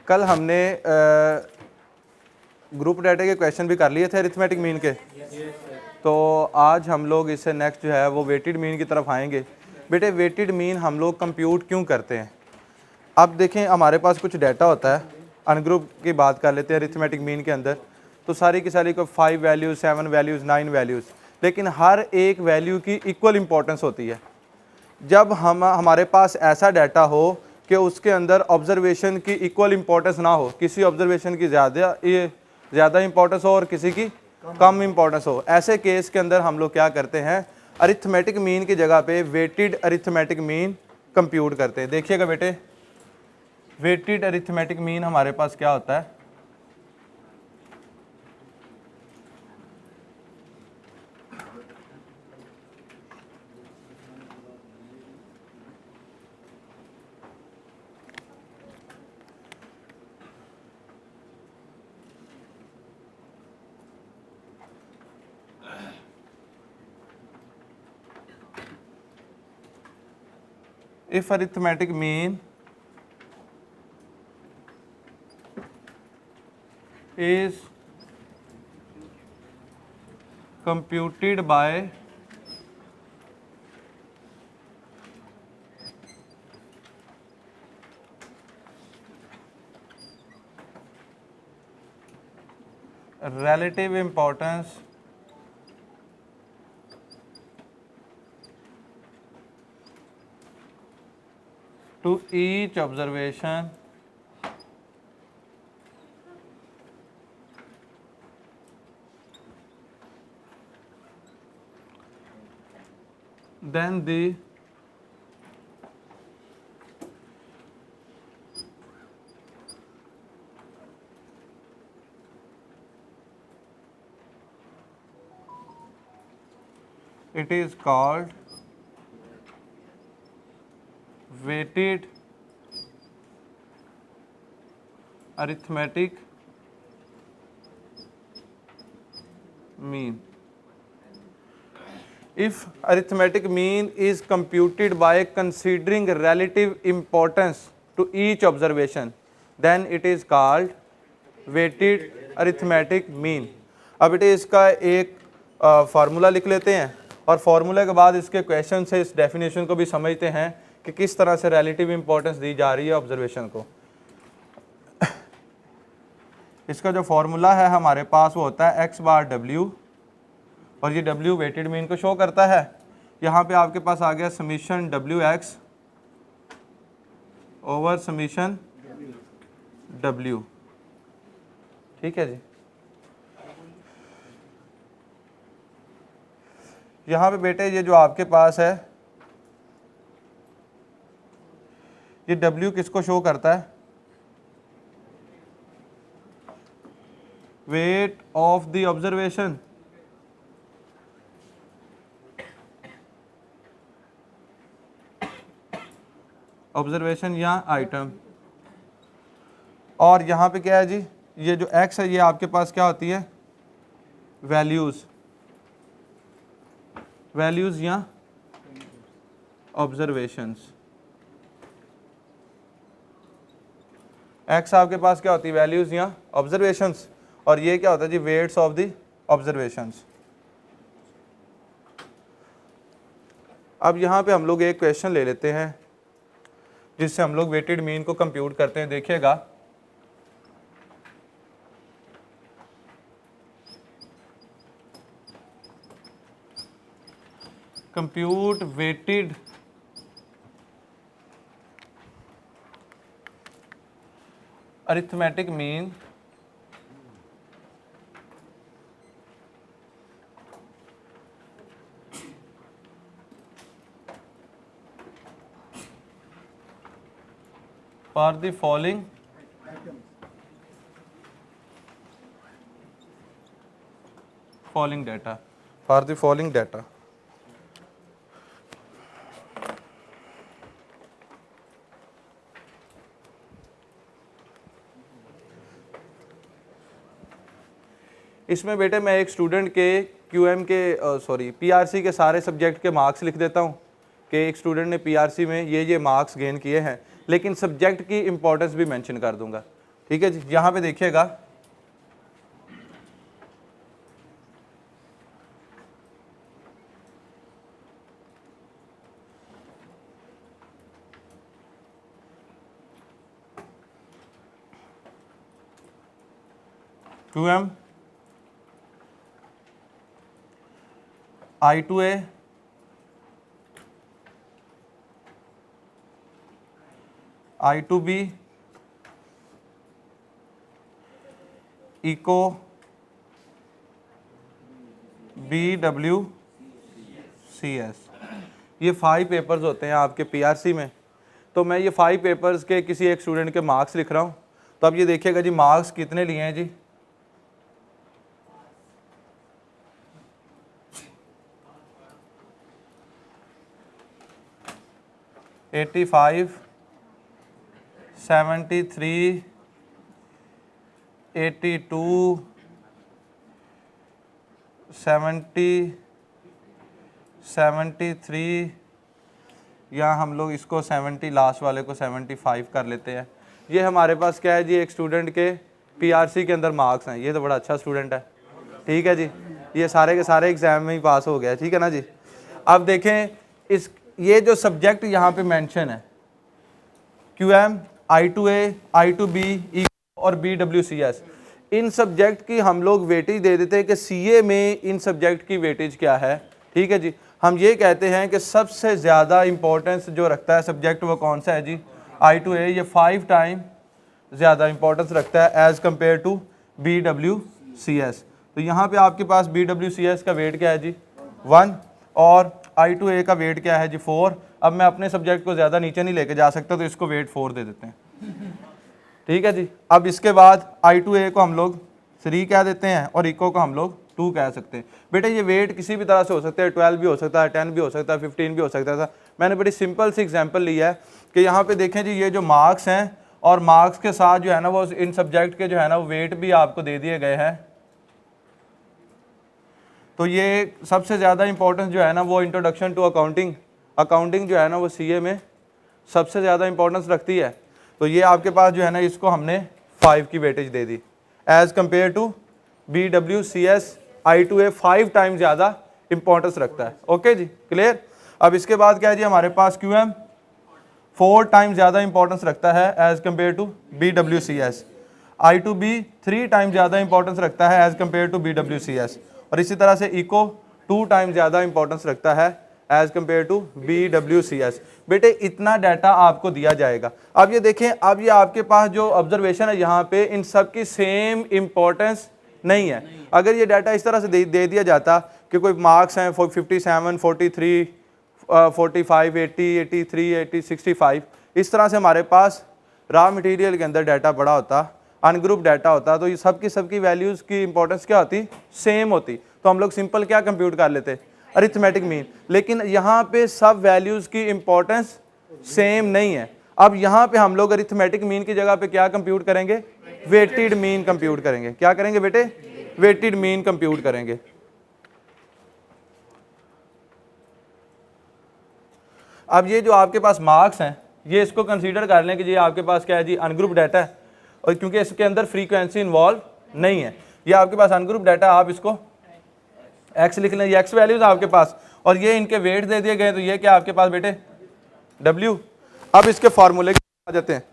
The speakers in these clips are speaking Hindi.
कल हमने ग्रुप डाटा के क्वेश्चन भी कर लिए थे अरिथमेटिक मीन के, तो आज हम लोग इससे नेक्स्ट जो है वो वेटेड मीन की तरफ आएंगे। बेटे वेटेड मीन हम लोग कंप्यूट क्यों करते हैं? अब देखें हमारे पास कुछ डाटा होता है, अनग्रुप की बात कर लेते हैं अरिथमेटिक मीन के अंदर, तो सारी की सारी को 5 वैल्यूज़, 7 वैल्यूज़, 9 वैल्यूज़, लेकिन हर एक वैल्यू की इक्वल इंपॉर्टेंस होती है। जब हमारे पास ऐसा डाटा हो कि उसके अंदर ऑब्जर्वेशन की इक्वल इंपॉर्टेंस ना हो, किसी ऑब्जर्वेशन की ज़्यादा इंपॉर्टेंस हो और किसी की कम इंपॉर्टेंस हो, ऐसे केस के अंदर हम लोग क्या करते हैं, अरिथमेटिक मीन की जगह पे वेटेड अरिथमेटिक मीन कंप्यूट करते हैं। देखिएगा बेटे, वेटेड अरिथमेटिक मीन हमारे पास क्या होता है, if arithmetic mean is computed by relative importance to each observation then the it is called weighted arithmetic mean. If arithmetic mean is computed by considering relative importance to each observation, then it is called weighted arithmetic mean. अब बेटे इसका एक फार्मूला लिख लेते हैं और फार्मूले के बाद इसके क्वेश्चन से इस डेफिनेशन को भी समझते हैं कि किस तरह से रिलेटिव इंपॉर्टेंस दी जा रही है ऑब्जर्वेशन को। इसका जो फार्मूला है हमारे पास वो होता है x बार w, और ये w वेटेड मीन को शो करता है। यहाँ पे आपके पास आ गया summation wx over summation w, ठीक है जी। यहाँ पे बेटे ये जो आपके पास है ये w किसको शो करता है, weight of the observation, observation या आइटम। और यहाँ पे क्या है जी, ये जो x है ये आपके पास क्या होती है, वैल्यूज या ऑब्जर्वेशंस। x आपके पास क्या होती है, वैल्यूज या ऑब्जर्वेशंस, और ये क्या होता है जी, वेट्स ऑफ द ऑब्जर्वेशंस। अब यहाँ पे हम लोग एक क्वेश्चन ले लेते हैं जिससे हम लोग वेटेड मीन को कंप्यूट करते हैं। देखिएगा, compute weighted arithmetic mean for the following data. इसमें बेटे मैं एक स्टूडेंट के पीआरसी के सारे सब्जेक्ट के मार्क्स लिख देता हूँ कि एक स्टूडेंट ने पीआरसी में ये मार्क्स गेन किए हैं, लेकिन सब्जेक्ट की इंपॉर्टेंस भी मेंशन कर दूंगा। ठीक है जी। यहाँ पे देखिएगा QM I2A I2B eco BWCS, ये 5 पेपर्स होते हैं आपके PRC में। तो मैं ये 5 पेपर्स के किसी एक स्टूडेंट के मार्क्स लिख रहा हूँ। तो अब ये देखिएगा जी मार्क्स कितने लिए हैं जी, 85, 73, 82, 70, 73, या हम लोग इसको 70 लास्ट वाले को 75 कर लेते हैं। ये हमारे पास क्या है जी, एक स्टूडेंट के PRC के अंदर मार्क्स हैं। ये तो बड़ा अच्छा स्टूडेंट है, ठीक है जी। ये सारे के सारे एग्जाम में ही पास हो गया, ठीक है ना जी। अब देखें इस ये जो सब्जेक्ट यहाँ पे मेंशन है QM, I2A, I2B और BWCS, इन सब्जेक्ट की हम लोग वेटेज दे देते हैं कि CA में इन सब्जेक्ट की वेटेज क्या है, ठीक है जी। हम ये कहते हैं कि सबसे ज़्यादा इंपॉर्टेंस जो रखता है सब्जेक्ट वो कौन सा है जी, I2A। ये 5 टाइम ज़्यादा इंपॉर्टेंस रखता है एज़ कम्पेयर टू BWCS। तो यहाँ पे आपके पास BWCS का वेट क्या है जी 1 और I2A का वेट क्या है जी 4। अब मैं अपने सब्जेक्ट को ज़्यादा नीचे नहीं लेके जा सकता, तो इसको वेट 4 दे देते हैं, ठीक है जी। अब इसके बाद I2A को हम लोग 3 कह देते हैं और इको को हम लोग 2 कह सकते हैं। बेटे ये वेट किसी भी तरह से हो सकता है, 12 भी हो सकता है, 10 भी हो सकता है, 15 भी हो सकता था। मैंने बड़ी सिंपल सी एग्जांपल लिया है कि यहाँ पे देखें जी ये जो मार्क्स हैं और मार्क्स के साथ जो है ना वो इन सब्जेक्ट के जो है ना वो वेट भी आपको दे दिए गए हैं। तो ये सबसे ज़्यादा इंपॉर्टेंस जो है ना वो इंट्रोडक्शन टू अकाउंटिंग जो है ना वो CA में सबसे ज़्यादा इंपॉर्टेंस रखती है। तो ये आपके पास जो है ना इसको हमने 5 की वेटेज दे दी as compare to BWCS। I2A 5 time ज़्यादा इंपॉर्टेंस रखता है। ओके जी, क्लियर। अब इसके बाद क्या है जी, हमारे पास QM 4 टाइम ज़्यादा इंपॉर्टेंस रखता है as compare to BWCS। I2B 3 time ज़्यादा इंपॉर्टेंस रखता है एज़ कम्पेयर टू BWCS। और इसी तरह से इको 2 टाइम ज़्यादा इंपॉर्टेंस रखता है एज़ कम्पेयर टू BWCS। बेटे इतना डाटा आपको दिया जाएगा। अब ये देखें, अब ये आपके पास जो ऑब्जर्वेशन है यहाँ पे इन सब की सेम इंपॉर्टेंस नहीं है। अगर ये डाटा इस तरह से दे दिया जाता कि कोई मार्क्स हैं 57, 43, 45, 80, 83, 80, 65, इस तरह से हमारे पास रॉ मटेरियल के अंदर डाटा बड़ा होता, अनग्रुप डाटा होता, तो ये सबकी वैल्यूज़ की इंपॉर्टेंस क्या होती, सेम होती। तो हम लोग सिंपल क्या कंप्यूट कर लेते, अरिथमेटिक मीन। लेकिन यहाँ पे सब वैल्यूज़ की इंपॉर्टेंस सेम नहीं है। अब यहाँ पे हम लोग अरिथमेटिक मीन की जगह पे क्या कंप्यूट करेंगे, वेटेड मीन कंप्यूट करेंगे। क्या करेंगे बेटे, वेटेड मीन कंप्यूट करेंगे। अब ये जो आपके पास मार्क्स हैं ये इसको कंसीडर कर लें कि ये आपके पास क्या है जी, अनग्रुप डाटा है, और क्योंकि इसके अंदर फ्रीक्वेंसी इन्वॉल्व नहीं है, ये आपके पास अनग्रुप डाटा, आप इसको x लिख लें, ये x वैल्यूज आपके पास, और ये इनके वेट दे दिए गए, तो ये क्या आपके पास बेटे w। अब इसके फार्मूले आ जाते हैं,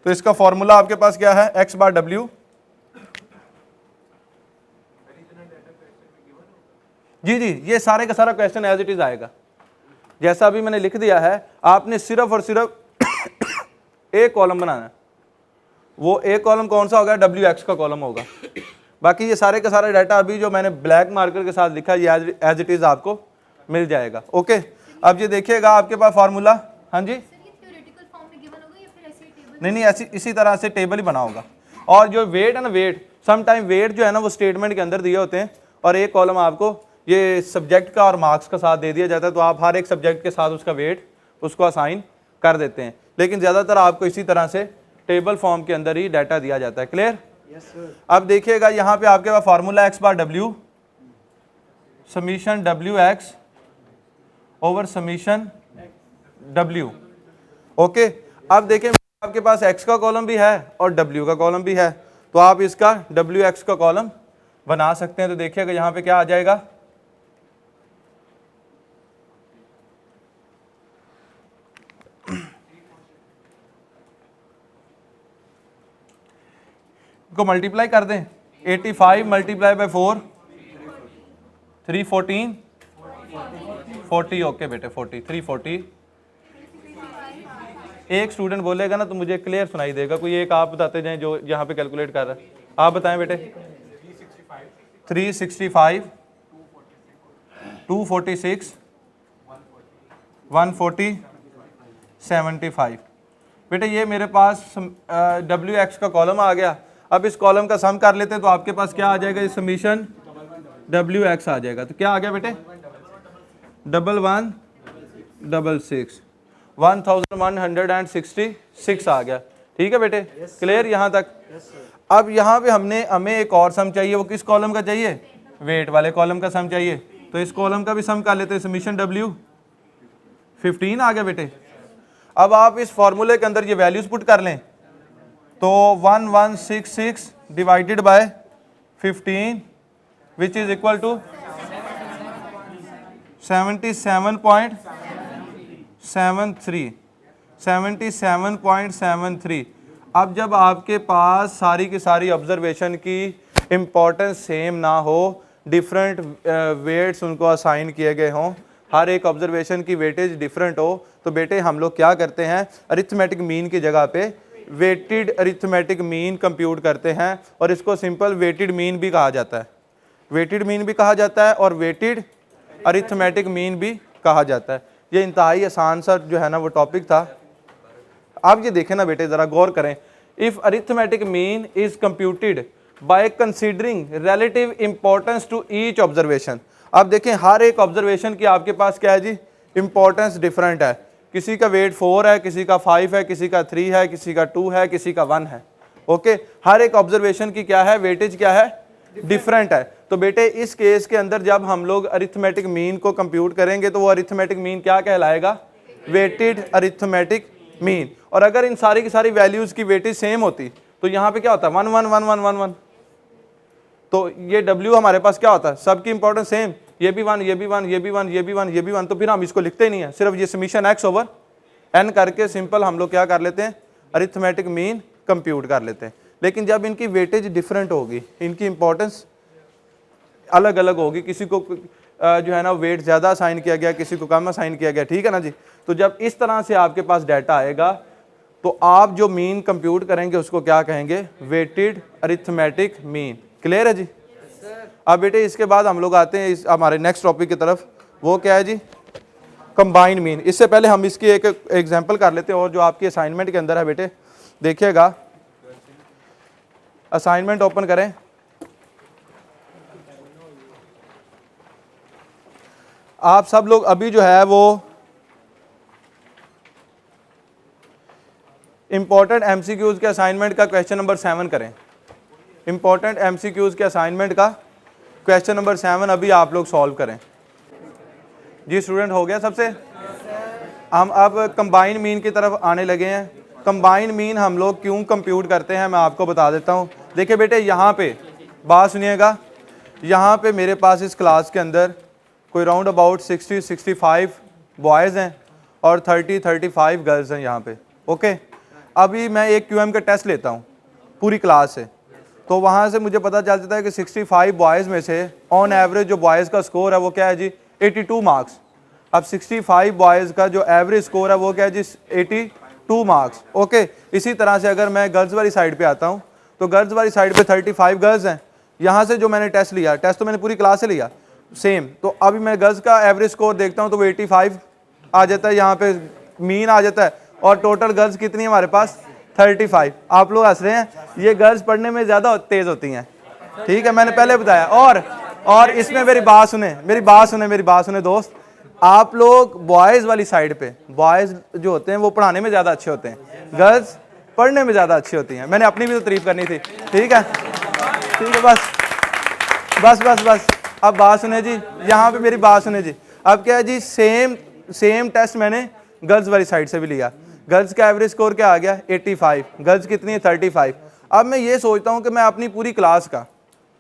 तो इसका फार्मूला आपके पास क्या है, x बार w। जी जी, ये सारे का सारा क्वेश्चन एज इट इज आएगा जैसा अभी मैंने लिख दिया है। आपने सिर्फ और सिर्फ एक कॉलम बनाना है, वो एक कॉलम कौन सा होगा, WX का कॉलम होगा। बाकी ये सारे का सारा डाटा अभी जो मैंने ब्लैक मार्कर के साथ लिखा ये एज इट इज आपको मिल जाएगा। ओके, अब ये देखिएगा आपके पास फार्मूला, हाँ जी, नहीं ऐसी इसी तरह से टेबल ही बना होगा। और जो वेट है ना, वेट सम टाइम वेट जो है ना वो स्टेटमेंट के अंदर दिए होते हैं, और एक कॉलम आपको ये सब्जेक्ट का और मार्क्स का साथ दे दिया जाता है, तो आप हर एक सब्जेक्ट के साथ उसका वेट उसको असाइन कर देते हैं। लेकिन ज़्यादातर आपको इसी तरह से टेबल फॉर्म के अंदर ही डाटा दिया जाता है। क्लियर। अब देखिएगा यहाँ पे आपके पास फार्मूला x बार w summation WX over summation W। Okay, अब देखें आपके आपके पास x का कॉलम भी है और w का कॉलम भी है, तो आप इसका wx का कॉलम बना सकते हैं। तो देखिएगा यहाँ पे क्या आ जाएगा, को मल्टीप्लाई कर दें, 85 मल्टीप्लाई बाय 4 314 40, ओके बेटे 40 340। एक स्टूडेंट बोलेगा ना तो मुझे क्लियर सुनाई देगा, कोई एक आप बताते जाएं जो यहाँ पे कैलकुलेट कर रहा है। आप बताएं बेटे। 365 246 140 75। बेटे ये मेरे पास WX का कॉलम आ गया। अब इस कॉलम का सम कर लेते हैं तो आपके पास क्या आ जाएगा, इस समीशन WX आ जाएगा। तो क्या आ गया बेटे, 1166 1166 आ गया। ठीक है बेटे, क्लियर यहाँ तक। अब यहाँ पे हमें एक और सम चाहिए, वो किस कॉलम का चाहिए, वेट वाले कॉलम का सम चाहिए। तो इस कॉलम का भी सम कर लेते हैं, समीशन W 15 आ गया बेटे। अब आप इस फॉर्मूले के अंदर ये वैल्यूज पुट कर लें, तो 1166 divided by 15 which is equal to 77.73। अब जब आपके पास सारी की सारी ऑब्जर्वेशन की इम्पोर्टेंस सेम ना हो, डिफरेंट वेट्स उनको असाइन किए गए हों, हर एक ऑब्जर्वेशन की वेटेज डिफरेंट हो, तो बेटे हम लोग क्या करते हैं, अरिथमेटिक मीन की जगह पे वेटेड अरिथमेटिक मीन कंप्यूट करते हैं। और इसको सिंपल वेटेड मीन भी कहा जाता है, वेटेड मीन भी कहा जाता है और वेटेड अरिथमेटिक मीन भी कहा जाता है। ये इंतहाई आसान सा जो है ना वो टॉपिक था। आप ये देखें ना बेटे, ज़रा गौर करें। If arithmetic mean is computed by considering relative importance to each observation. आप देखें हर एक ऑब्जर्वेशन की आपके पास क्या है जी, इंपॉर्टेंस डिफरेंट है। किसी का वेट 4 है, किसी का 5 है, किसी का 3 है, किसी का 2 है, किसी का 1 है। ओके, हर एक ऑब्जर्वेशन की क्या है, वेटेज क्या है, डिफरेंट है। तो बेटे इस केस के अंदर जब हम लोग अरिथमेटिक मीन को कंप्यूट करेंगे तो वो अरिथमेटिक मीन क्या कहलाएगा, वेटेड अरिथमेटिक मीन। और अगर इन सारी की सारी वैल्यूज की वेटेज सेम होती तो यहाँ पे क्या होता है, 1 1 1 1 1 1। तो ये W हमारे पास क्या होता है, सबकी इंपॉर्टेंस सेम, ये भी 1, ये भी 1, ये भी 1, ये भी 1, ये भी 1। तो फिर हम इसको लिखते ही नहीं है, सिर्फ ये समीशन x ओवर n करके सिंपल हम लोग क्या कर लेते हैं, अरिथमेटिक मीन कंप्यूट कर लेते हैं। लेकिन जब इनकी वेटेज डिफरेंट होगी, इनकी इंपॉर्टेंस अलग अलग होगी, किसी को जो है ना वेट ज़्यादा असाइन किया गया, किसी को कम असाइन किया गया, ठीक है ना जी। तो जब इस तरह से आपके पास डाटा आएगा तो आप जो मीन कंप्यूट करेंगे उसको क्या कहेंगे, वेटेड अरिथमेटिक मीन। क्लियर है जी। अब बेटे इसके बाद हम लोग आते हैं इस हमारे नेक्स्ट टॉपिक की तरफ, वो क्या है जी, कंबाइन मीन। इससे पहले हम इसकी एक एग्जांपल कर लेते हैं। और जो आपकी असाइनमेंट के अंदर है बेटे, देखिएगा, असाइनमेंट ओपन करें। आप सब लोग अभी जो है वो इंपॉर्टेंट एमसीक्यूज के असाइनमेंट का क्वेश्चन नंबर 7 करें। इंपॉर्टेंट एमसीक्यूज के असाइनमेंट का क्वेश्चन नंबर 7 अभी आप लोग सॉल्व करें। जी स्टूडेंट, हो गया सबसे? हम अब कंबाइन मीन की तरफ आने लगे हैं। कंबाइन मीन हम लोग क्यों कंप्यूट करते हैं मैं आपको बता देता हूँ। देखिए बेटे, यहाँ पे बात सुनिएगा, यहाँ पे मेरे पास इस क्लास के अंदर कोई राउंड अबाउट 60-65 बॉयज़ हैं और 30-35 गर्ल्स हैं यहाँ पे। ओके, अभी मैं एक QM का टेस्ट लेता हूँ पूरी क्लास से, तो वहाँ से मुझे पता चल जाता है कि 65 बॉयज़ में से ऑन एवरेज जो बॉयज़ का स्कोर है वो क्या है जी, 82 मार्क्स। अब 65 बॉयज़ का जो एवरेज स्कोर है वो क्या है जी, 82 मार्क्स। ओके, इसी तरह से अगर मैं गर्ल्स वाली साइड पे आता हूँ तो गर्ल्स वाली साइड पे 35 गर्ल्स हैं। यहाँ से जो मैंने टेस्ट लिया, टेस्ट तो मैंने पूरी क्लास से लिया सेम, तो अभी मैं गर्ल्स का एवरेज स्कोर देखता हूँ तो वो 85 आ जाता है, यहाँ पे मीन आ जाता है। और टोटल गर्ल्स कितनी है हमारे पास, 35। आप लोग हंस रहे हैं, ये गर्ल्स पढ़ने में ज़्यादा तेज़ होती हैं, ठीक है, मैंने पहले बताया। और इसमें मेरी बात सुने दोस्त, आप लोग बॉयज़ वाली साइड पे, बॉयज़ जो होते हैं वो पढ़ाने में ज़्यादा अच्छे होते हैं, गर्ल्स पढ़ने में ज़्यादा अच्छी होती हैं। मैंने अपनी भी तो तारीफ करनी थी, ठीक है, बस। अब बात सुने जी, यहाँ पे मेरी बात सुने जी। अब क्या है जी, सेम टेस्ट मैंने गर्ल्स वाली साइड से भी लिया, गर्ल्स का एवरेज स्कोर क्या आ गया 85, गर्ल्स कितनी है 35। अब मैं ये सोचता हूँ कि मैं अपनी पूरी क्लास का,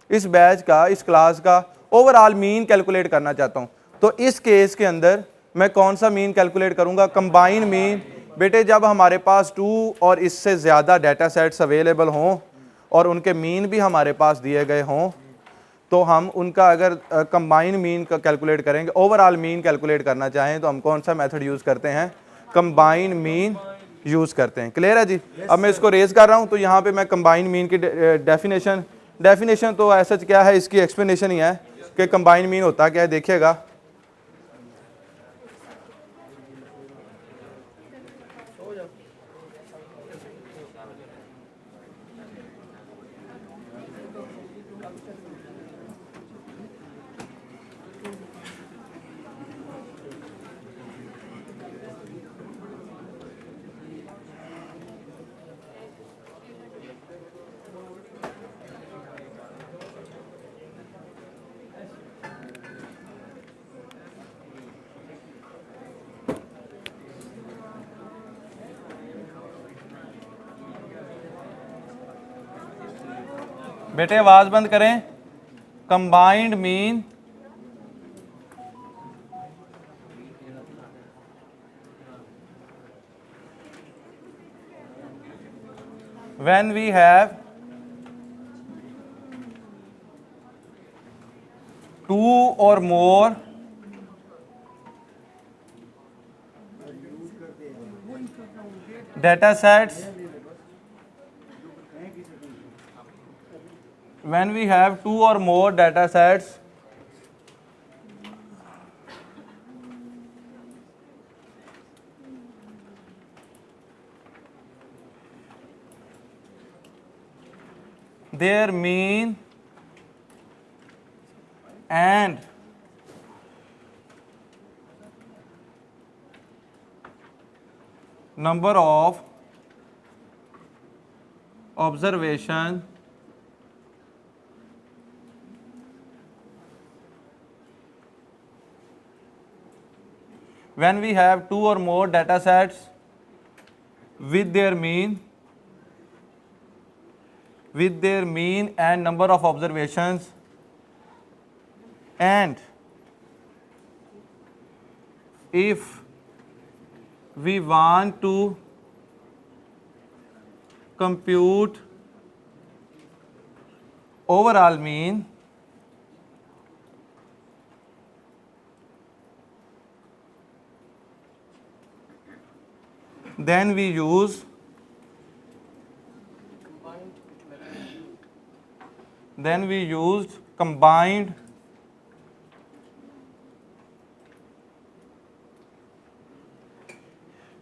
इस बैच का, इस क्लास का ओवरऑल मीन कैलकुलेट करना चाहता हूँ। तो इस केस के अंदर मैं कौन सा मीन कैलकुलेट करूँगा, कंबाइन मीन। बेटे जब हमारे पास 2 और इससे ज़्यादा डाटा सेट्स अवेलेबल हों और उनके मीन भी हमारे पास दिए गए हों, तो हम उनका अगर कंबाइन मीन का कैलकुलेट करेंगे, ओवरऑल मीन कैलकुलेट करना चाहें तो हम कौन सा मेथड यूज़ करते हैं, कंबाइन मीन यूज़ करते हैं। क्लियर है जी? अब मैं इसको रेज कर रहा हूँ तो यहाँ पे मैं कंबाइन मीन की डेफिनेशन तो ऐसा क्या है, इसकी एक्सप्लेनेशन ही है कि कंबाइन मीन होता क्या है। देखिएगा, बेटे आवाज बंद करें। Combined mean when we have 2 or more data sets, when we have 2 or more data sets their mean and number of observation when we have 2 or more data sets with their mean and number of observations, and if we want to compute overall mean, then we use combined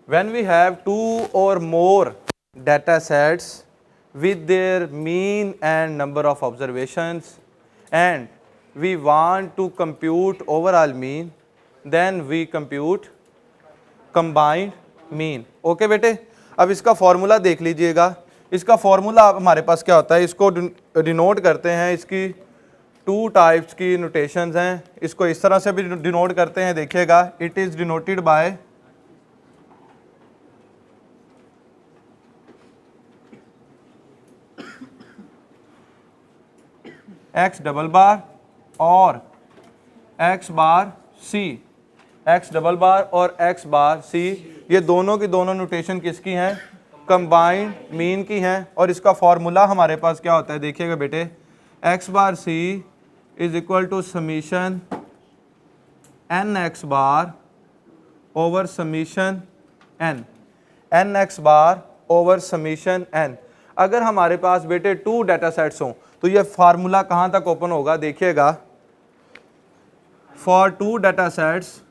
when we have 2 or more data sets with their mean and number of observations and we want to compute overall mean, then we compute combined mean। Okay बेटे, अब इसका फॉर्मूला देख लीजिएगा। इसका फॉर्मूला हमारे पास क्या होता है, इसको डिनोट करते हैं, इसकी 2 टाइप्स की नोटेशंस हैं। इसको इस तरह से भी डिनोट करते हैं, देखिएगा, it is denoted by x double bar और x bar c. X double bar और एक्स बार सी, ये दोनों की दोनों नोटेशन किसकी हैं, कंबाइंड मीन की हैं। और इसका फॉर्मूला हमारे पास क्या होता है, देखिएगा बेटे, x bar c is equal to summation n x bar over summation n x bar over summation n. अगर हमारे पास बेटे 2 डाटा सेट्स हों तो ये फार्मूला कहाँ तक ओपन होगा, देखिएगा, फॉर 2 डाटा सेट्स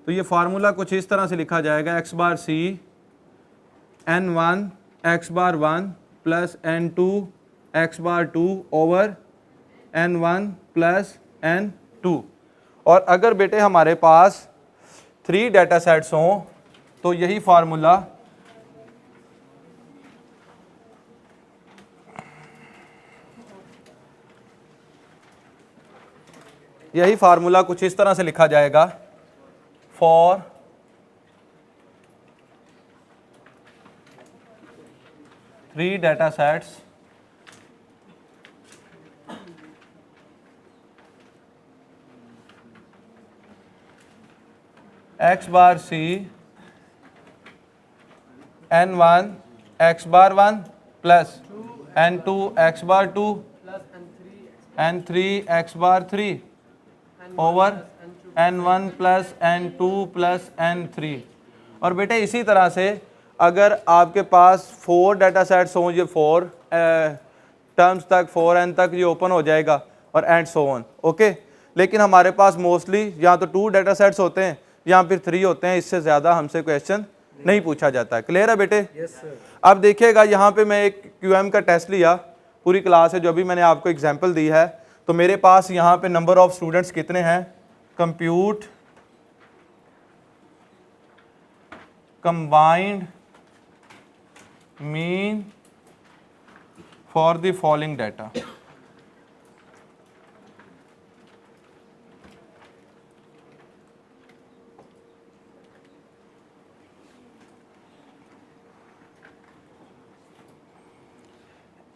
तो ये फार्मूला कुछ इस तरह से लिखा जाएगा, एक्स बार सी n1 एक्स बार 1 प्लस n2 एक्स बार 2 ओवर n1 प्लस n2। और अगर बेटे हमारे पास 3 डाटा सेट्स हों तो यही फार्मूला यही फार्मूला कुछ इस तरह से लिखा जाएगा, for three data sets x bar c n1 x bar 1 plus n2 x bar 2 n3 x bar 3 over n1 plus n2 plus n3। और बेटे इसी तरह से अगर आपके पास 4 डाटा सेट्स हों, ये 4 टर्म्स तक 4n तक ये ओपन हो जाएगा और एंड सो ऑन। ओके, लेकिन हमारे पास मोस्टली या तो 2 डाटा सेट्स होते हैं या फिर 3 होते हैं, इससे ज़्यादा हमसे क्वेश्चन नहीं पूछा जाता। क्लियर है बेटे? अब देखिएगा यहाँ पे मैं एक QM का टेस्ट लिया, पूरी क्लास है जो अभी मैंने आपको एग्जांपल दी है। तो मेरे पास यहाँ पे नंबर ऑफ स्टूडेंट्स कितने हैं, compute combined mean for the following data.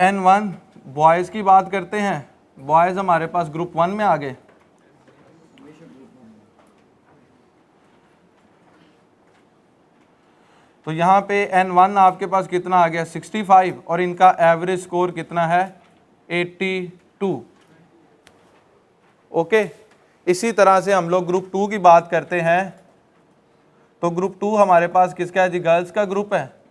N1 boys की बात करते हैं, बॉयज़ हमारे पास ग्रुप 1 में आ गए। तो यहाँ पे N1 आपके पास कितना आ गया 65 और इनका एवरेज स्कोर कितना है 82। ओके, इसी तरह से हम लोग ग्रुप 2 की बात करते हैं। तो ग्रुप 2 हमारे पास किसका है जी, गर्ल्स का ग्रुप है।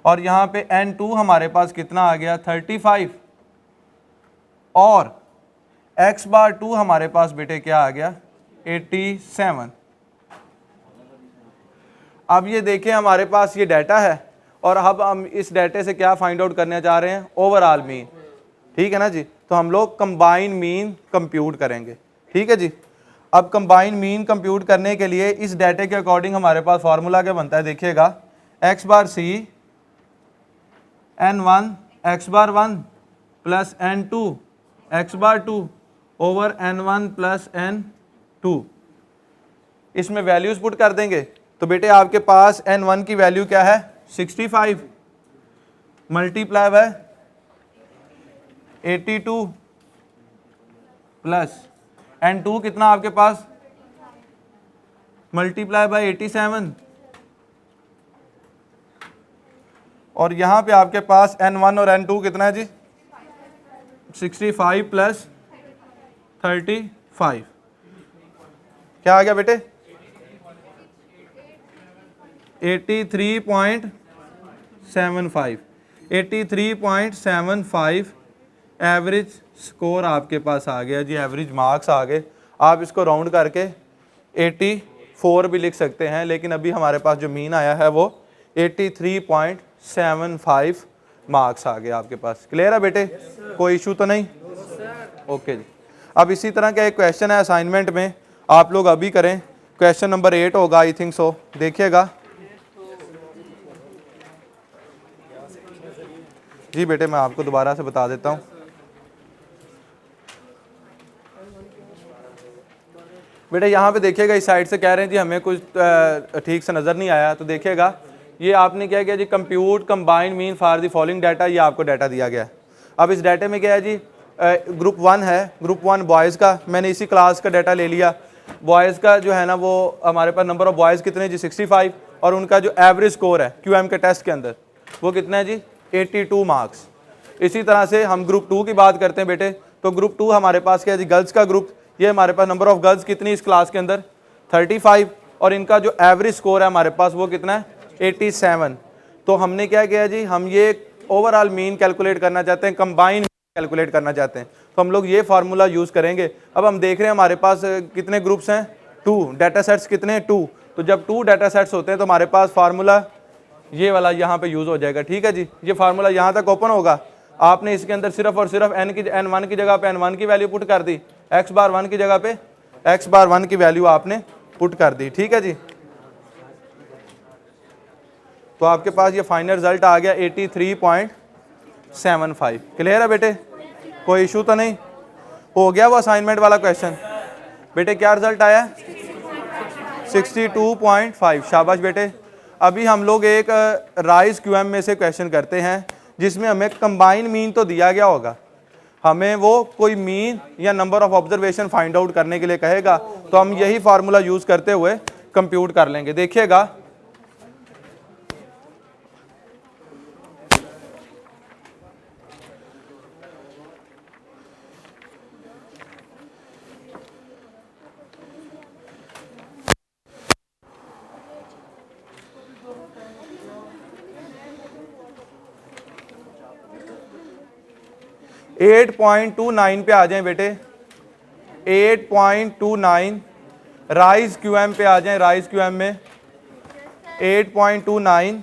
और यहाँ पे N2 हमारे पास कितना आ गया 35 और x बार 2 हमारे पास बेटे क्या आ गया 87। अब ये देखें हमारे पास ये डाटा है और अब हम इस डाटे से क्या फाइंड आउट करने जा रहे हैं, ओवरऑल मीन। ठीक है ना जी, तो हम लोग कंबाइन मीन कंप्यूट करेंगे। ठीक है जी, अब कंबाइन मीन कंप्यूट करने के लिए इस डाटे के अकॉर्डिंग हमारे पास फार्मूला क्या बनता है, देखिएगा x bar c n1 x bar 1 plus n2 x bar 2 over n1 plus n2। इसमें वैल्यूज पुट कर देंगे। तो बेटे आपके पास n1 की वैल्यू क्या है 65 मल्टीप्लाई बाय 82 प्लस n2 कितना आपके पास मल्टीप्लाई बाय 87 और यहाँ पे आपके पास n1 और n2 कितना है जी 65 प्लस 35। क्या आ गया बेटे 83.75। 83.75 एवरेज स्कोर आपके पास आ गया जी, एवरेज मार्क्स आ गए। आप इसको राउंड करके 84 भी लिख सकते हैं, लेकिन अभी हमारे पास जो मीन आया है वो 83.75 मार्क्स आ गए आपके पास। क्लियर है बेटे? कोई इशू तो नहीं? ओके जी। अब इसी तरह का एक क्वेश्चन है असाइनमेंट में, आप लोग अभी करें। क्वेश्चन नंबर 8 होगा आई थिंक सो, देखिएगा जी। बेटे मैं आपको दोबारा से बता देता हूँ। बेटे यहाँ पे देखिएगा इस साइड से कह रहे हैं जी हमें कुछ ठीक से नज़र नहीं आया। तो देखिएगा ये आपने क्या किया जी, compute combined mean for the following data, ये आपको डाटा दिया गया है। अब इस डाटे में क्या है जी, ग्रुप 1 है, ग्रुप 1 बॉयज़ का। मैंने इसी क्लास का डाटा ले लिया। बॉयज़ का जो है ना वो हमारे पास नंबर ऑफ बॉयज़ कितने जी 65 और उनका जो एवरेज स्कोर है QM के टेस्ट के अंदर वो कितना है जी 82 मार्क्स। इसी तरह से हम ग्रुप 2 की बात करते हैं बेटे। तो ग्रुप 2 हमारे पास क्या है जी, गर्ल्स का ग्रुप। ये हमारे पास नंबर ऑफ गर्ल्स कितनी इस क्लास के अंदर 35 और इनका जो एवरेज स्कोर है हमारे पास वो कितना है 87। तो हमने क्या किया जी, हम ये ओवरऑल मीन कैलकुलेट करना चाहते हैं, कंबाइन कैलकुलेट करना चाहते हैं। तो हम लोग ये फार्मूला यूज़ करेंगे। अब हम देख रहे हैं हमारे पास कितने ग्रुप्स हैं 2, डाटा सेट्स कितने हैं 2। तो जब 2 डाटा सेट्स होते हैं तो हमारे पास फार्मूला ये वाला यहाँ पे यूज़ हो जाएगा। ठीक है जी, ये फार्मूला यहाँ तक ओपन होगा। आपने इसके अंदर सिर्फ और सिर्फ n1 की जगह पे n1 की वैल्यू पुट कर दी, x बार 1 की जगह पे x बार 1 की वैल्यू आपने पुट कर दी। ठीक है जी, तो आपके पास ये फाइनल रिजल्ट आ गया 83.75। क्लियर है बेटे? कोई इशू तो नहीं? हो गया वो असाइनमेंट वाला क्वेश्चन। बेटे क्या रिजल्ट आया? 62.5। शाबाश बेटे। अभी हम लोग एक राइज क्यूएम में से क्वेश्चन करते हैं जिसमें हमें कंबाइन मीन तो दिया गया होगा, हमें वो कोई मीन या number of observation find out करने के लिए कहेगा, तो हम यही फार्मूला यूज करते हुए कंप्यूट कर लेंगे। देखिएगा 8.29 पे आ जाएं बेटे, 8.29 राइज क्यूएम पे आ जाएं, राइज क्यूएम में 8.29।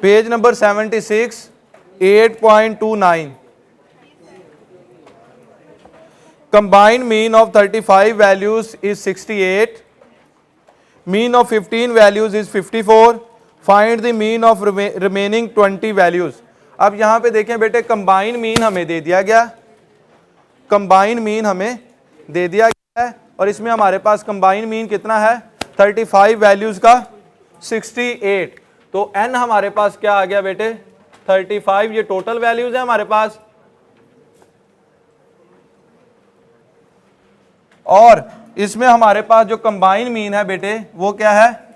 Page number 76, 8.29। Combined mean of 35 values is 68. Mean of 15 values is 54. Find the mean of remaining 20 values. अब यहां पे देखें बेटे, कंबाइन मीन हमें दे दिया गया, कंबाइन मीन हमें दे दिया गया है, और इसमें हमारे पास कंबाइन मीन कितना है? 35 वैल्यूज का 68। तो n हमारे पास क्या आ गया बेटे? 35। ये टोटल वैल्यूज है हमारे पास, और इसमें हमारे पास जो कंबाइन मीन है बेटे वो क्या है?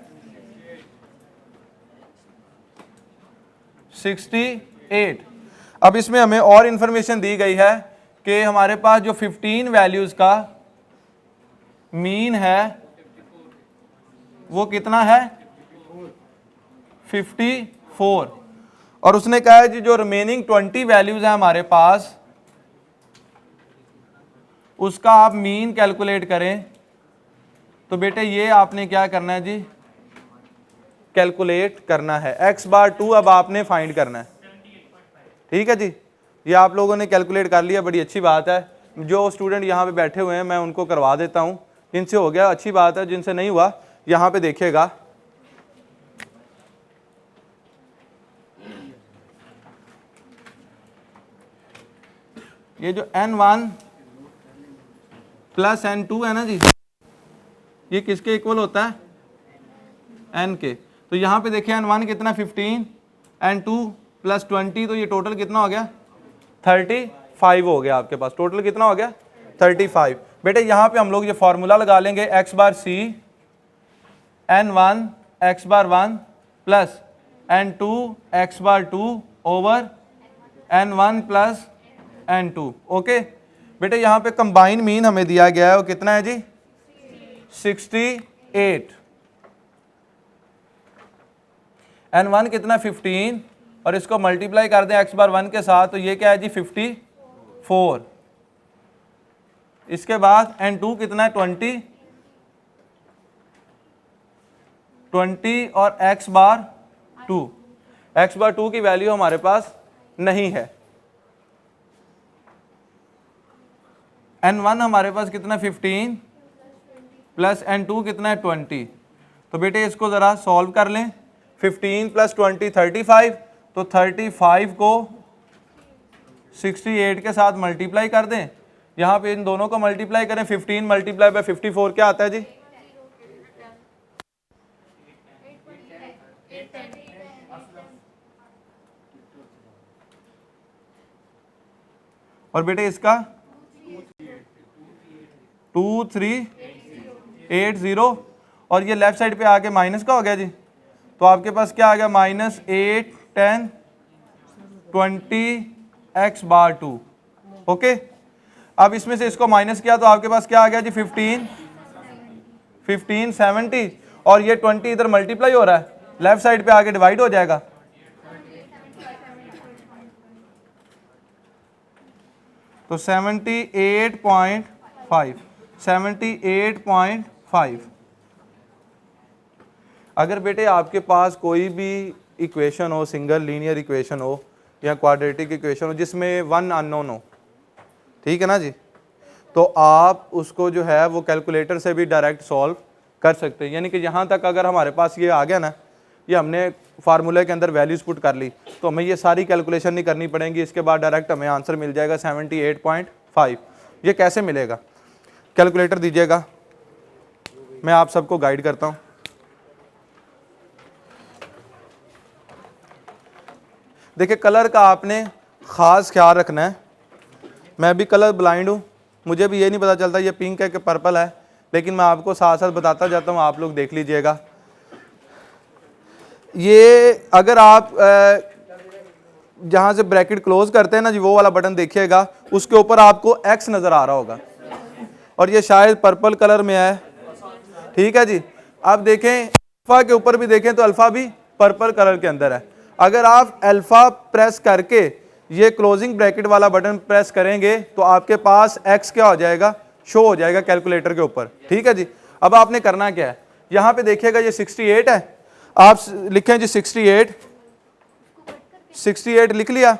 68। अब इसमें हमें और इंफॉर्मेशन दी गई है कि हमारे पास जो 15 वैल्यूज का मीन है वो कितना है? 54। और उसने कहा है जी जो रिमेनिंग 20 वैल्यूज है हमारे पास उसका आप मीन कैलकुलेट करें। तो बेटे ये आपने क्या करना है जी? कैलकुलेट करना है। x/2 अब आपने फाइंड करना है। ठीक है जी, ये आप लोगों ने कैलकुलेट कर लिया, बड़ी अच्छी बात है। जो स्टूडेंट यहाँ पे बैठे हुए हैं मैं उनको करवा देता हूँ, जिनसे हो गया अच्छी बात है, जिनसे नहीं हुआ यहाँ पे देखिएगा। ये जो n1 प्लस n2 है ना जी, ये किसके इक्वल होता है? n के। तो यहाँ पे देखिए n1 कितना 15, n2 प्लस 20, तो ये टोटल कितना हो गया? 35 हो गया आपके पास। टोटल कितना हो गया? 35। बेटे यहाँ पे हम लोग ये फॉर्मूला लगा लेंगे, x/c n1 x/1 plus n2 x/2 over n1 plus n2। Okay बेटे, यहाँ पे कंबाइन मीन हमें दिया गया है वो कितना है जी? 68। n1 कितना? 15, और इसको मल्टीप्लाई कर दें x/1 के साथ, तो ये क्या है जी? 54। इसके बाद n2 कितना है? 20 और x/2। x/2 की वैल्यू हमारे पास नहीं है। n1 हमारे पास कितना? 15 प्लस n2 कितना है? 20। तो बेटे इसको ज़रा सॉल्व कर लें। 15 प्लस 20 35, तो 35 को 68 के साथ मल्टीप्लाई कर दें। यहाँ पे इन दोनों को मल्टीप्लाई करें, 15 मल्टीप्लाई बाय 54 क्या आता है जी? और बेटे इसका 2380, और ये लेफ्ट साइड पे आके माइनस का हो गया जी। तो आपके पास क्या आ गया? -8 10 20 x/2। ओके, अब इसमें से इसको माइनस किया तो आपके पास क्या आ गया जी? 15 70, और ये 20 इधर मल्टीप्लाई हो रहा है, लेफ्ट साइड पे आके डिवाइड हो जाएगा। तो 78.5। अगर बेटे आपके पास कोई भी इक्वेशन हो, सिंगल लीनियर इक्वेशन हो या क्वाड्रेटिक इक्वेशन हो जिसमें वन अननोन हो, ठीक है ना जी, तो आप उसको जो है वो कैलकुलेटर से भी डायरेक्ट सॉल्व कर सकते हैं। यानी कि यहाँ तक अगर हमारे पास ये आ गया ना, ये हमने फार्मूले के अंदर वैल्यूज पुट कर ली, तो हमें ये सारी कैलकुलेशन नहीं करनी पड़ेंगी, इसके बाद डायरेक्ट हमें आंसर मिल जाएगा 78.5। ये कैसे मिलेगा? कैलकुलेटर दीजिएगा, मैं आप सबको गाइड करता हूँ। देखिए कलर का आपने ख़ास ख्याल रखना है, मैं भी कलर ब्लाइंड हूँ, मुझे भी ये नहीं पता चलता ये पिंक है कि पर्पल है, लेकिन मैं आपको साथ साथ बताता जाता हूँ, आप लोग देख लीजिएगा। ये अगर आप जहाँ से ब्रैकेट क्लोज करते हैं ना जी, वो वाला बटन देखिएगा, उसके ऊपर आपको एक्स नज़र आ रहा होगा और ये शायद पर्पल कलर में है, ठीक है जी। अब देखें अल्फ़ा के ऊपर भी देखें तो अल्फ़ा भी पर्पल कलर के अंदर है। अगर आप अल्फ़ा प्रेस करके ये क्लोजिंग ब्रैकेट वाला बटन प्रेस करेंगे तो आपके पास एक्स क्या हो जाएगा, शो हो जाएगा कैलकुलेटर के ऊपर, ठीक है जी। अब आपने करना क्या है, यहाँ पे देखिएगा ये 68 है, आप लिखें जी 68 लिख लिया।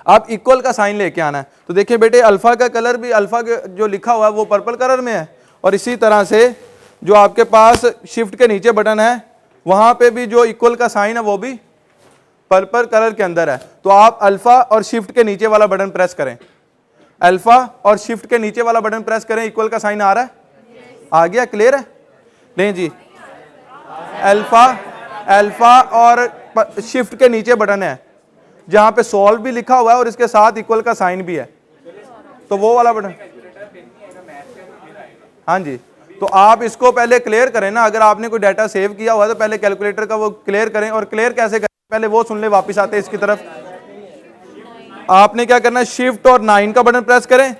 आप इक्वल का साइन लेके आना है, तो देखिए बेटे अल्फा का कलर भी, अल्फा के जो लिखा हुआ है वो पर्पल कलर में है, और इसी तरह से जो आपके पास शिफ्ट के नीचे बटन है वहां पे भी जो इक्वल का साइन है वो भी पर्पल कलर के अंदर है। तो आप अल्फा और शिफ्ट के नीचे वाला बटन प्रेस करें, अल्फा और शिफ्ट के नीचे वाला बटन प्रेस करें, इक्वल का साइन आ रहा है, आ गया, क्लियर है? नहीं जी, अल्फा और शिफ्ट के नीचे बटन है जहां पे सॉल्व भी लिखा हुआ है और इसके साथ इक्वल का साइन भी है, तो वो वाला बटन, हाँ जी। तो आप इसको पहले क्लियर करें ना, अगर आपने कोई डाटा सेव किया हुआ है तो पहले कैलकुलेटर का वो क्लियर करें, और क्लियर कैसे करें पहले वो सुन ले, वापस आते हैं इसकी तरफ। आपने क्या करना है, शिफ्ट और 9 का बटन प्रेस करें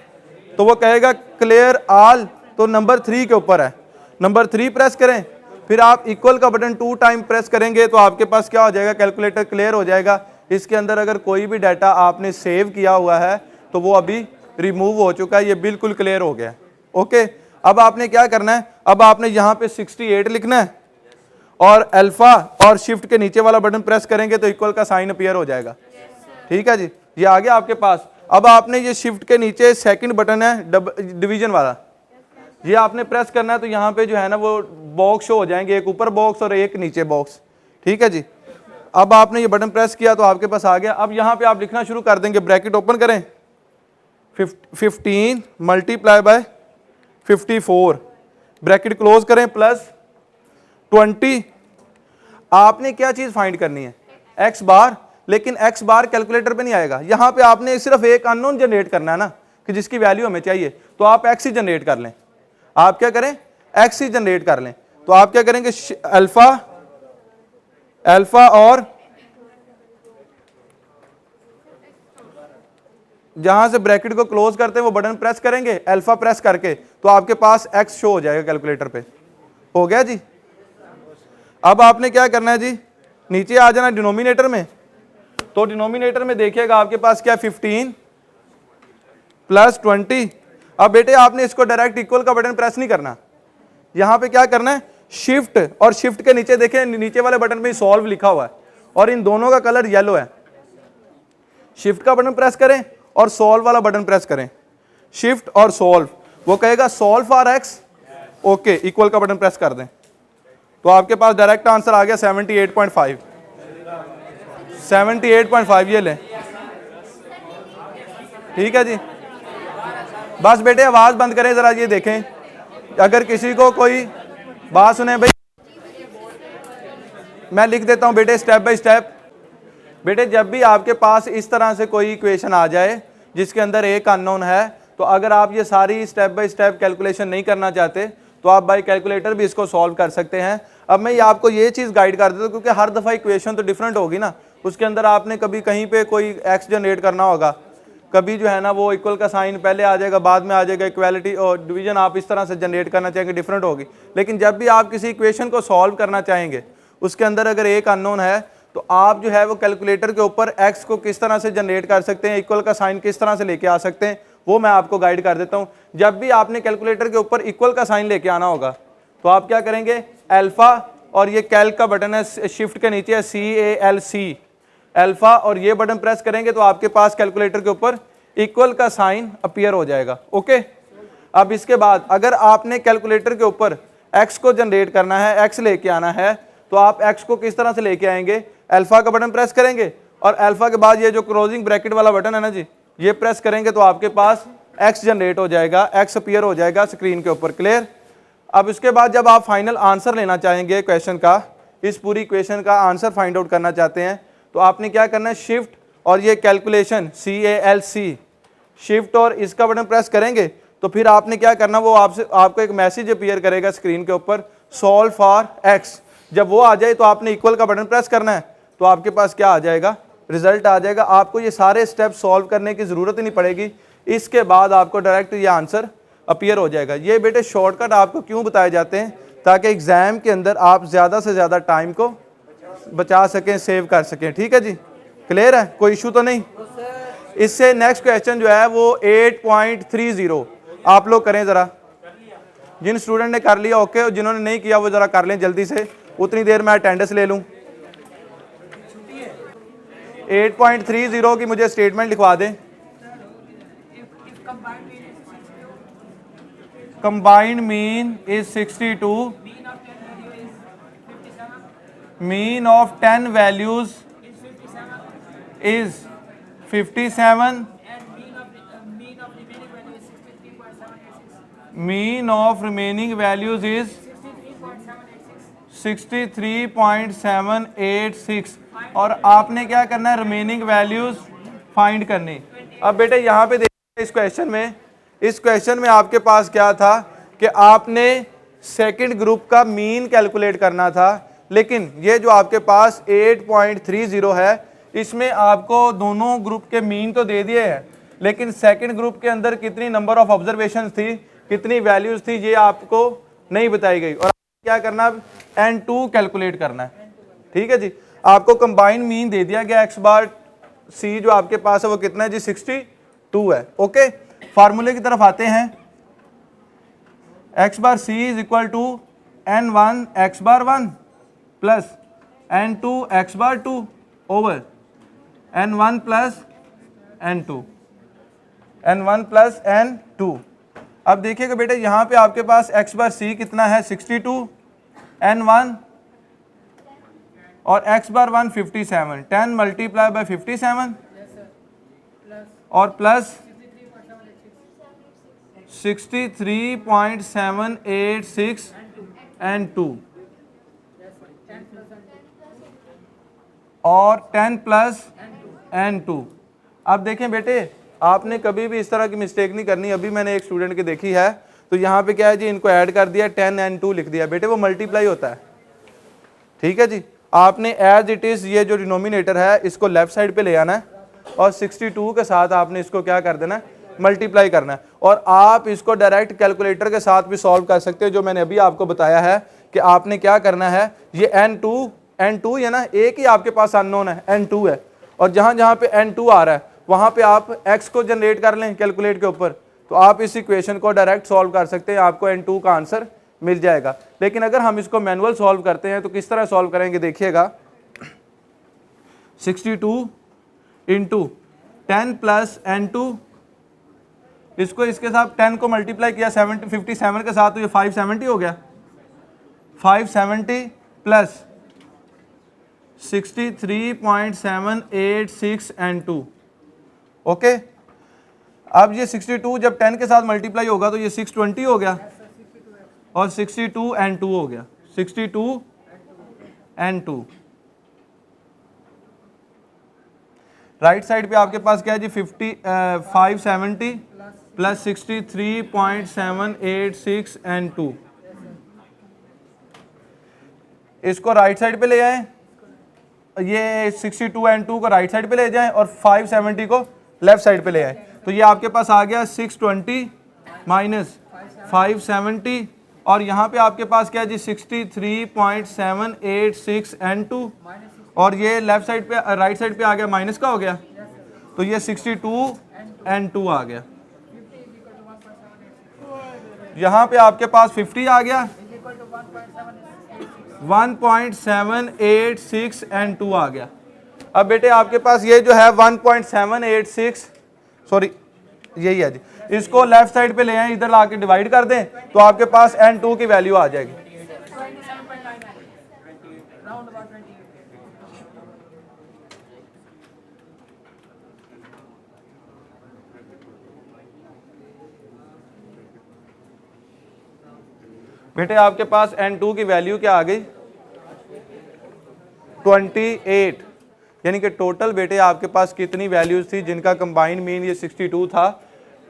तो वो कहेगा क्लियर ऑल, तो नंबर 3 के ऊपर है, नंबर 3 प्रेस करें, फिर आप इक्वल का बटन 2 टाइम प्रेस करेंगे तो आपके पास क्या हो जाएगा, कैलकुलेटर क्लियर हो जाएगा। इसके अंदर अगर कोई भी डाटा आपने सेव किया हुआ है तो वो अभी रिमूव हो चुका है, ये बिल्कुल क्लियर हो गया। ओके, अब आपने क्या करना है, अब आपने यहाँ पे 68 लिखना है और अल्फा और शिफ्ट के नीचे वाला बटन प्रेस करेंगे तो इक्वल का साइन अपीयर हो जाएगा, ठीक है जी, ये आ गया आपके पास। अब आपने ये शिफ्ट के नीचे सेकंड बटन है डिवीजन वाला, ये आपने प्रेस करना है, तो यहाँ पे जो है ना वो बॉक्स शो हो जाएंगे, एक ऊपर बॉक्स और एक नीचे बॉक्स, ठीक है जी। अब आपने ये बटन प्रेस किया तो आपके पास आ गया। अब यहाँ पे आप लिखना शुरू कर देंगे, ब्रैकेट ओपन करें, 15 मल्टीप्लाई बाय 54, ब्रैकेट क्लोज करें, प्लस 20। आपने क्या चीज फाइंड करनी है, एक्स बार, लेकिन एक्स बार कैलकुलेटर पे नहीं आएगा, यहाँ पे आपने सिर्फ एक अननोन जनरेट करना है ना, कि जिसकी वैल्यू हमें चाहिए, तो आप एक्स ही जनरेट कर लें। आप क्या करें, एक्स ही जनरेट कर लें, तो आप क्या करेंगे, अल्फा और जहां से ब्रैकेट को क्लोज करते हैं वो बटन प्रेस करेंगे, अल्फा प्रेस करके, तो आपके पास एक्स शो हो जाएगा कैलकुलेटर पे। हो गया जी। अब आपने क्या करना है जी, नीचे आ जाना डिनोमिनेटर में, तो डिनोमिनेटर में देखिएगा आपके पास क्या, 15 प्लस 20। अब बेटे आपने इसको डायरेक्ट इक्वल का बटन प्रेस नहीं करना, यहां पे क्या करना है, शिफ्ट और शिफ्ट के नीचे देखें, नीचे वाले बटन पे सॉल्व लिखा हुआ है और इन दोनों का कलर येलो है। शिफ्ट का बटन प्रेस करें और सॉल्व वाला बटन प्रेस करें, शिफ्ट और सॉल्व, वो कहेगा solve for x, okay, equal का बटन प्रेस कर दें, तो आपके पास डायरेक्ट आंसर आ गया 78.5। 78.5 ये लें, ठीक है जी। बस बेटे आवाज बंद करें जरा, ये देखें, अगर किसी को कोई बात सुने भाई, मैं लिख देता हूं बेटे स्टेप बाय स्टेप। बेटे जब भी आपके पास इस तरह से कोई इक्वेशन आ जाए जिसके अंदर एक अननोन है, तो अगर आप ये सारी स्टेप बाय स्टेप कैलकुलेशन नहीं करना चाहते तो आप बाय कैलकुलेटर भी इसको सॉल्व कर सकते हैं। अब मैं आपको ये चीज़ गाइड कर देता हूँ, क्योंकि हर दफ़ा इक्वेशन तो डिफरेंट होगी ना, उसके अंदर आपने कभी कहीं पे कोई एक्स जनरेट करना होगा, कभी जो है ना वो इक्वल का साइन पहले आ जाएगा, बाद में आ जाएगा इक्वालिटी और डिवीजन, आप इस तरह से जनरेट करना चाहेंगे, डिफरेंट होगी। लेकिन जब भी आप किसी इक्वेशन को सॉल्व करना चाहेंगे, उसके अंदर अगर एक अननोन है, तो आप जो है वो कैलकुलेटर के ऊपर एक्स को किस तरह से जनरेट कर सकते हैं, इक्वल का साइन किस तरह से लेके आ सकते हैं, वो मैं आपको गाइड कर देता हूँ। जब भी आपने कैलकुलेटर के ऊपर इक्वल का साइन लेके आना होगा, तो आप क्या करेंगे, अल्फा और ये कैल्क का बटन है, शिफ्ट के नीचे है CALC अल्फा, और ये बटन प्रेस करेंगे तो आपके पास कैलकुलेटर के ऊपर इक्वल का साइन अपीयर हो जाएगा। ओके, अब इसके बाद अगर आपने कैलकुलेटर के ऊपर x को जनरेट करना है, x लेके आना है, तो आप x को किस तरह से लेके आएंगे, अल्फा का बटन प्रेस करेंगे और अल्फा के बाद ये जो क्लोजिंग ब्रैकेट वाला बटन है ना जी, ये प्रेस करेंगे तो आपके पास x जनरेट हो जाएगा, x अपीयर हो जाएगा स्क्रीन के ऊपर। क्लियर। अब इसके बाद जब आप फाइनल आंसर लेना चाहेंगे क्वेश्चन का, इस पूरी इक्वेशन का आंसर फाइंड आउट करना चाहते हैं, तो आपने क्या करना है, शिफ्ट और ये कैलकुलेशन CALC शिफ्ट और इसका बटन प्रेस करेंगे तो फिर आपने क्या करना, वो आपको एक मैसेज अपीयर करेगा स्क्रीन के ऊपर, सॉल्व फॉर x। जब वो आ जाए तो आपने इक्वल का बटन प्रेस करना है, तो आपके पास क्या आ जाएगा, रिजल्ट आ जाएगा। आपको ये सारे स्टेप सॉल्व करने की ज़रूरत ही नहीं पड़ेगी, इसके बाद आपको डायरेक्ट ये आंसर अपीयर हो जाएगा। ये बेटे शॉर्टकट आपको क्यों बताए जाते हैं, ताकि एग्जाम के अंदर आप ज़्यादा से ज़्यादा टाइम को बचा सकें, सेव कर सकें। ठीक है जी, क्लियर है, कोई इशू तो नहीं। इससे नेक्स्ट क्वेश्चन जो है वो 8.30 आप लोग करें ज़रा, जिन स्टूडेंट ने कर लिया ओके, और जिन्होंने नहीं किया वो ज़रा कर लें जल्दी से, उतनी देर मैं अटेंडेंस ले लूँ। 8.30 की मुझे स्टेटमेंट लिखवा दें। Combined mean is 62, mean of 10 values is 57, mean of remaining values is 63.786, और आपने क्या करना है, रिमेनिंग वैल्यूज फाइंड करनी। अब बेटे यहाँ पे देखिए इस क्वेश्चन में आपके पास क्या था कि आपने सेकंड ग्रुप का मीन कैलकुलेट करना था, लेकिन ये जो आपके पास 8.30 है, इसमें आपको दोनों ग्रुप के मीन तो दे दिए हैं, लेकिन सेकंड ग्रुप के अंदर कितनी नंबर ऑफ ऑब्जर्वेशन थी, कितनी वैल्यूज थी, ये आपको नहीं बताई गई। और क्या करना, N2 कैलकुलेट करना है। ठीक है जी, आपको कंबाइंड मीन दे दिया गया, x बार c जो आपके पास है वो कितना है जी, 62 है। ओके, फार्मूले की तरफ आते हैं। x bar c is equal to N1 x bar 1 plus N2 x bar 2 over N1 plus N2, N1 plus N2। अब देखिएगा बेटे यहाँ पे आपके पास x बार c कितना है, 62, N1 और x बार 1 57, 10 मल्टीप्लाई बाय 57 और प्लस 63.786 N2 और 10 प्लस N2। अब देखें बेटे, आपने कभी भी इस तरह की मिस्टेक नहीं करनी। अभी मैंने एक स्टूडेंट की देखी है, तो यहाँ पे क्या है जी, इनको ऐड कर दिया, 10 N2 लिख दिया। बेटे वो मल्टीप्लाई होता है। ठीक है जी, आपने एज इट इज़ ये जो डिनोमिनेटर है इसको लेफ्ट साइड पे ले आना है और 62 के साथ आपने इसको क्या कर देना है, मल्टीप्लाई करना है। और आप इसको डायरेक्ट कैलकुलेटर के साथ भी सॉल्व कर सकते हो, जो मैंने अभी आपको बताया है कि आपने क्या करना है, ये N2 है ना, एक ही आपके पास अननोन है, N2 है, और जहाँ जहाँ पे N2 आ रहा है वहाँ पे आप x को जनरेट कर लें कैलकुलेट के ऊपर, तो आप इस इक्वेशन को डायरेक्ट सॉल्व कर सकते हैं, आपको N2 का आंसर मिल जाएगा। लेकिन अगर हम इसको मैनुअल सॉल्व करते हैं तो किस तरह सॉल्व करेंगे, देखिएगा। 62 इंटू 10 प्लस N2, इसको इसके साथ 10 को मल्टीप्लाई किया 57 के साथ, तो ये 570 हो गया। 570 प्लस 63.786 N2। ओके, अब ये 62 जब 10 के साथ मल्टीप्लाई होगा तो ये 620 हो गया और 62 N2 हो गया, 62 N2। राइट साइड पे आपके पास क्या है जी, 570 प्लस 63.786 N2। इसको राइट साइड पे ले आए, ये 62 N2 को राइट साइड पे ले जाएं और 570 को लेफ्ट साइड पे ले आए, तो ये आपके पास आ गया 620 माइनस 570, और यहाँ पे आपके पास क्या है जी, 63.786 N2, और ये लेफ्ट साइड पे राइट साइड पे आ गया माइनस का हो गया, तो ये 62 N2 आ गया। यहाँ पे आपके पास 50 आ गया, 1.786 एंड 2 आ गया। अब बेटे आपके पास ये जो है 1.786, सॉरी यही है जी, इसको लेफ्ट साइड पे ले आए, इधर लाके डिवाइड कर दें तो आपके पास n2 की वैल्यू आ जाएगी। बेटे आपके पास n2 की वैल्यू क्या आ गई 28, यानी कि टोटल बेटे आपके पास कितनी वैल्यूज थी जिनका कंबाइंड मीन ये 62 था।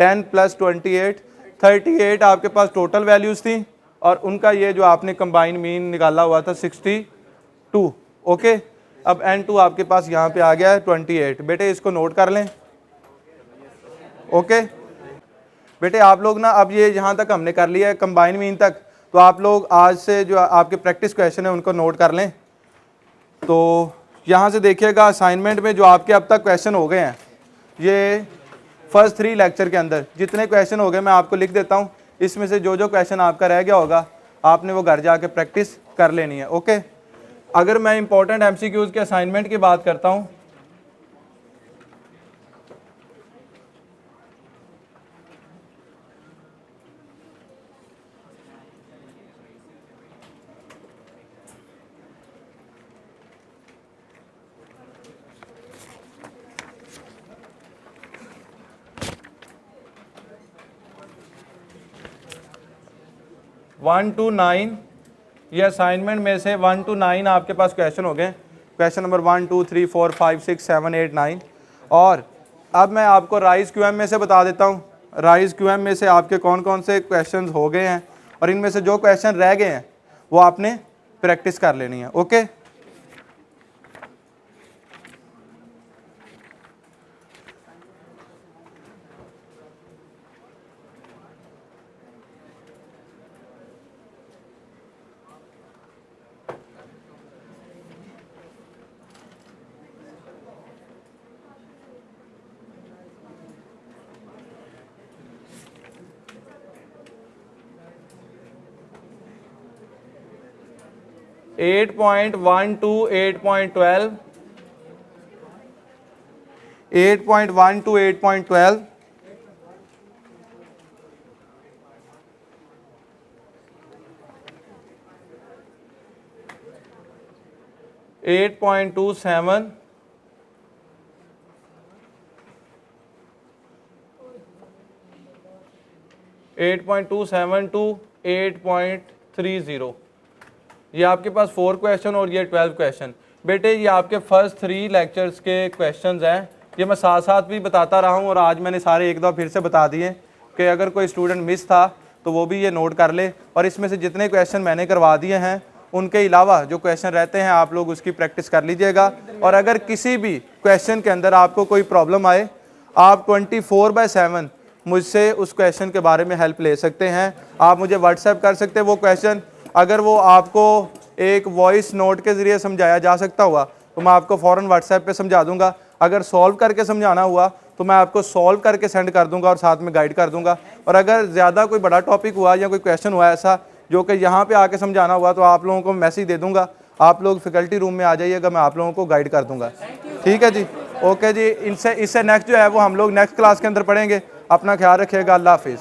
10 + 28, 38 आपके पास टोटल वैल्यूज थी और उनका ये जो आपने कंबाइंड मीन निकाला हुआ था 62। ओके, अब n2 आपके पास यहाँ पे आ गया है 28। बेटे इसको नोट कर लें। ओके बेटे आप लोग ना, अब ये यहाँ तक हमने कर लिया है कंबाइंड मीन तक, तो आप लोग आज से जो आपके प्रैक्टिस क्वेश्चन है उनको नोट कर लें। तो यहाँ से देखिएगा असाइनमेंट में जो आपके अब तक क्वेश्चन हो गए हैं, ये फर्स्ट 3 लेक्चर के अंदर जितने क्वेश्चन हो गए मैं आपको लिख देता हूँ। इसमें से जो जो क्वेश्चन आपका रह गया होगा आपने वो घर जाके प्रैक्टिस कर लेनी है। ओके, अगर मैं इंपॉर्टेंट MCQs के असाइनमेंट की बात करता हूँ, वन टू 9, ये असाइनमेंट में से 1 to 9 आपके पास क्वेश्चन हो गए। Question number 1 2 3 4 5 6 7 8 9। और अब मैं आपको राइज QM में से बता देता हूँ, राइज QM में से आपके कौन कौन से क्वेश्चन हो गए हैं और इनमें से जो क्वेश्चन रह गए हैं वो आपने प्रैक्टिस कर लेनी है। Okay, 8.1 to 8.12, 8.1 to 8.12, 8.27, 8.27 to 8.30। ये आपके पास 4 क्वेश्चन और ये 12 क्वेश्चन। बेटे ये आपके फर्स्ट 3 लेक्चर्स के क्वेश्चंस हैं, ये मैं साथ साथ भी बताता रहा हूँ और आज मैंने सारे एक दो फिर से बता दिए कि अगर कोई स्टूडेंट मिस था तो वो भी ये नोट कर ले। और इसमें से जितने क्वेश्चन मैंने करवा दिए हैं उनके अलावा जो क्वेश्चन रहते हैं आप लोग उसकी प्रैक्टिस कर लीजिएगा। और अगर किसी भी क्वेश्चन के अंदर आपको कोई प्रॉब्लम आए, आप 24/7 मुझसे उस क्वेश्चन के बारे में हेल्प ले सकते हैं। आप मुझे व्हाट्सएप कर सकते हैं वो क्वेश्चन, अगर वो आपको एक वॉइस नोट के ज़रिए समझाया जा सकता हुआ तो मैं आपको फ़ौरन व्हाट्सएप पे समझा दूंगा। अगर सॉल्व करके समझाना हुआ तो मैं आपको सॉल्व करके सेंड कर दूंगा और साथ में गाइड कर दूंगा। और अगर ज़्यादा कोई बड़ा टॉपिक हुआ या कोई क्वेश्चन हुआ ऐसा जो कि यहाँ पे आके समझाना हुआ तो आप लोगों को मैसेज दे दूंगा, आप लोग फैकल्टी रूम में आ जाइएगा, मैं आप लोगों को गाइड कर दूंगा। ठीक है जी, ओके जी। इससे नेक्स्ट जो है वो हम लोग नेक्स्ट क्लास के अंदर पढ़ेंगे। अपना ख्याल रखिएगा, अल्लाह हाफिज़।